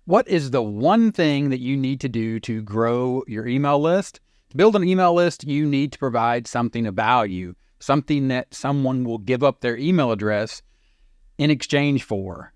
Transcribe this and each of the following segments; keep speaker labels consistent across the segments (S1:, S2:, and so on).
S1: What is the one thing that you need to do to grow your email list? To build an email list, you need to provide something of value, something that someone will give up their email address in exchange for.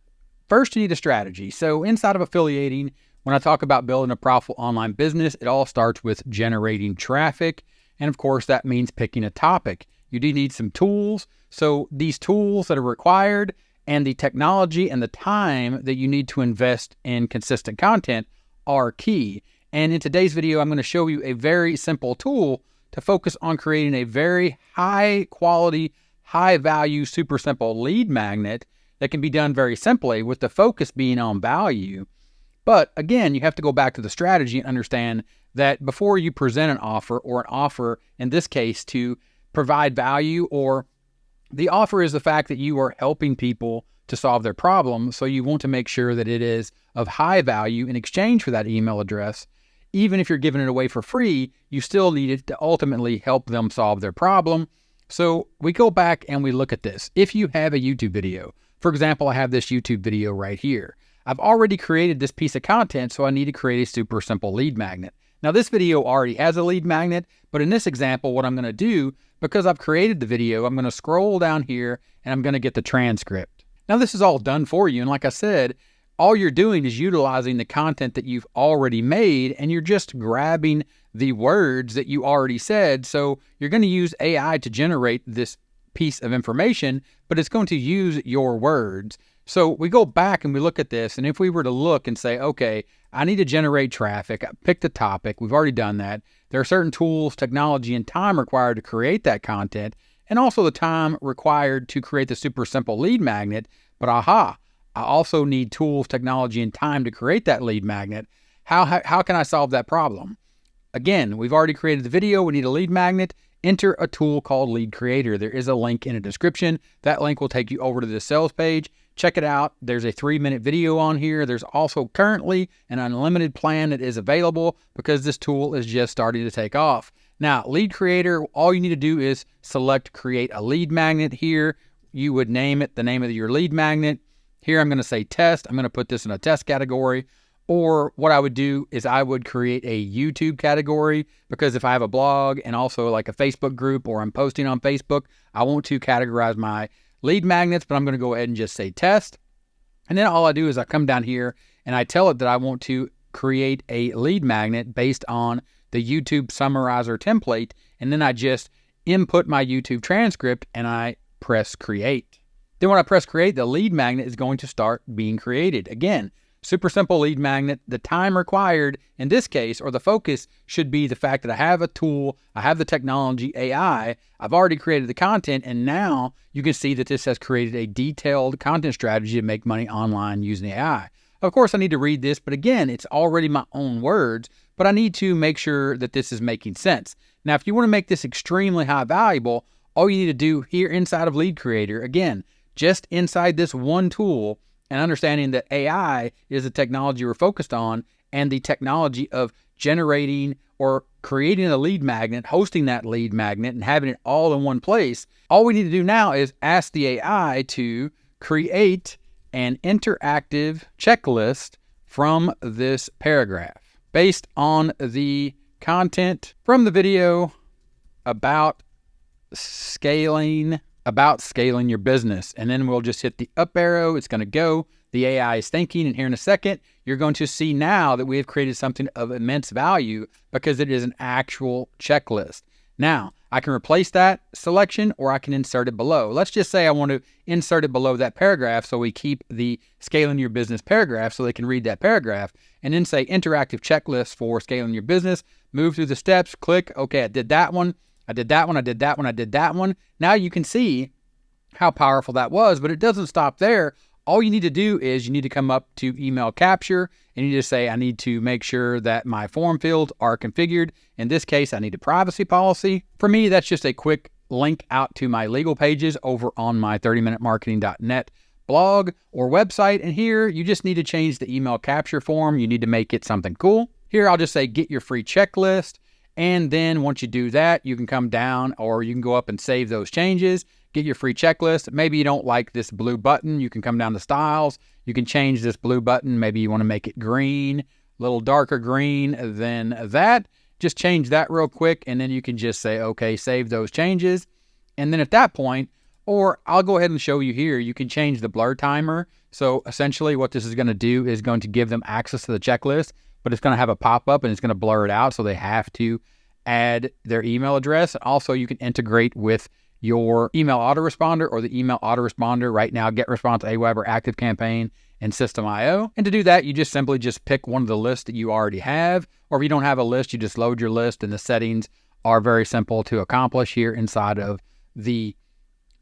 S1: First, you need a strategy. So inside of affiliating, when I talk about building a profitable online business, it all starts with generating traffic. And of course, that means picking a topic. You do need some tools. So these tools that are required and the technology and the time that you need to invest in consistent content are key. And in today's video, I'm going to show you a very simple tool to focus on creating a very high quality, high value, super simple lead magnet that can be done very simply with the focus being on value. But again, you have to go back to the strategy and understand that before you present an offer, or an offer in this case to provide value, or the offer is the fact that you are helping people to solve their problem. So you want to make sure that it is of high value in exchange for that email address. Even if you're giving it away for free, you still need it to ultimately help them solve their problem. So we go back and we look at this. If you have a YouTube video, for example, I have this YouTube video right here. I've already created this piece of content, so I need to create a super simple lead magnet. Now this video already has a lead magnet, but in this example, what I'm going to do, because I've created the video, I'm going to scroll down here and I'm going to get the transcript. Now this is all done for you. And like I said, all you're doing is utilizing the content that you've already made, and you're just grabbing the words that you already said. So you're going to use AI to generate this piece of information, but it's going to use your words. So we go back and we look at this, and if we were to look and say, okay, I need to generate traffic, I picked a topic, we've already done that. There are certain tools, technology, and time required to create that content, and also the time required to create the super simple lead magnet. But I also need tools, technology, and time to create that lead magnet. How can I solve that problem? Again, we've already created the video, we need a lead magnet. Enter a tool called Lead Creator. There is a link in the description. That link will take you over to the sales page. Check it out. There's a 3-minute video on here. There's also currently an unlimited plan that is available because this tool is just starting to take off. Now, Lead Creator, all you need to do is select Create a Lead Magnet here. You would name it the name of your lead magnet. Here I'm going to say Test. I'm going to put this in a test category. Or what I would do is I would create a YouTube category, because if I have a blog and also like a Facebook group, or I'm posting on Facebook, I want to categorize my lead magnets, but I'm going to go ahead and just say test. And then all I do is I come down here and I tell it that I want to create a lead magnet based on the YouTube summarizer template. And then I just input my YouTube transcript and I press create. Then when I press create, the lead magnet is going to start being created. Again, super simple lead magnet. The time required in this case, or the focus, should be the fact that I have a tool, I have the technology, AI, I've already created the content, and now you can see that this has created a detailed content strategy to make money online using AI. Of course, I need to read this, but again, it's already my own words, but I need to make sure that this is making sense. Now, if you want to make this extremely high valuable, all you need to do here inside of Lead Creator, again, just inside this one tool, and understanding that AI is the technology we're focused on, and the technology of generating or creating a lead magnet, hosting that lead magnet, and having it all in one place. All we need to do now is ask the AI to create an interactive checklist from this paragraph based on the content from the video about scaling your business. And then we'll just hit the up arrow. It's going to go. The AI is thinking, and here in a second, you're going to see now that we have created something of immense value because it is an actual checklist. Now, I can replace that selection, or I can insert it below. Let's just say I want to insert it below that paragraph, so we keep the scaling your business paragraph so they can read that paragraph, and then say interactive checklist for scaling your business. Move through the steps, click, okay, I did that one. I did that one, I did that one, I did that one. Now you can see how powerful that was, but it doesn't stop there. All you need to do is you need to come up to email capture, and you just say, I need to make sure that my form fields are configured. In this case, I need a privacy policy. For me, that's just a quick link out to my legal pages over on my 30minutemarketing.net blog or website. And here you just need to change the email capture form. You need to make it something cool. Here, I'll just say, get your free checklist. And then once you do that, you can come down, or you can go up and save those changes, get your free checklist. Maybe you don't like this blue button. You can come down to styles. You can change this blue button. Maybe you want to make it green, a little darker green than that. Just change that real quick, and then you can just say, okay, save those changes. And then at that point, or I'll go ahead and show you here, you can change the blur timer. So essentially what this is going to do is going to give them access to the checklist, but it's going to have a pop-up and it's going to blur it out, so they have to add their email address. And also you can integrate with your email autoresponder or the email autoresponder right now, GetResponse, Aweber, ActiveCampaign, and System.io. And to do that, you just simply pick one of the lists that you already have, or if you don't have a list, you just load your list, and the settings are very simple to accomplish here inside of the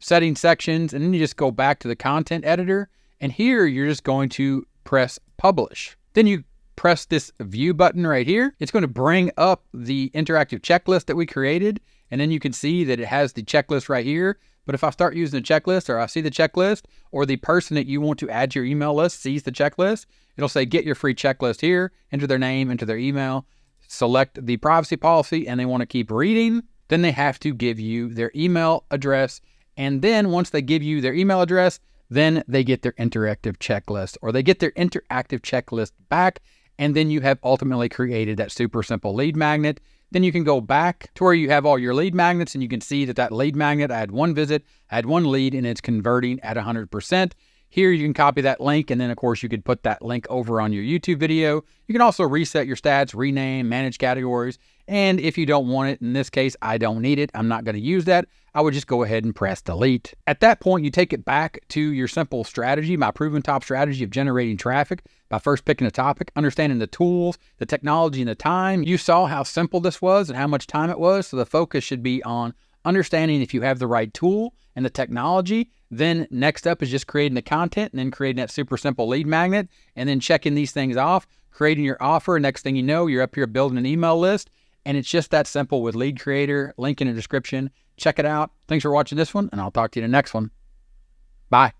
S1: settings sections. And then you just go back to the content editor, and here you're just going to press publish. Then you press this view button right here. It's going to bring up the interactive checklist that we created, and then you can see that it has the checklist right here. But if I start using the checklist, or I see the checklist, or the person that you want to add to your email list sees the checklist, it'll say get your free checklist here, enter their name, enter their email, select the privacy policy, and they want to keep reading. Then they have to give you their email address. And then once they give you their email address, then they get their interactive checklist, or they get their interactive checklist back. And then you have ultimately created that super simple lead magnet. Then you can go back to where you have all your lead magnets, and you can see that that lead magnet, I had one visit, I had one lead, and it's converting at 100%. Here you can copy that link, and then of course you could put that link over on your YouTube video. You can also reset your stats, rename, manage categories, and if you don't want it, in this case, I don't need it, I'm not going to use that, I would just go ahead and press delete. At that point, you take it back to your simple strategy, my proven top strategy of generating traffic by first picking a topic, understanding the tools, the technology, and the time. You saw how simple this was and how much time it was, so the focus should be on understanding if you have the right tool and the technology. Then next up is just creating the content, and then creating that super simple lead magnet, and then checking these things off, creating your offer. Next thing you know, you're up here building an email list, and it's just that simple with Lead Creator. Link in the description. Check it out. Thanks for watching this one, and I'll talk to you in the next one. Bye.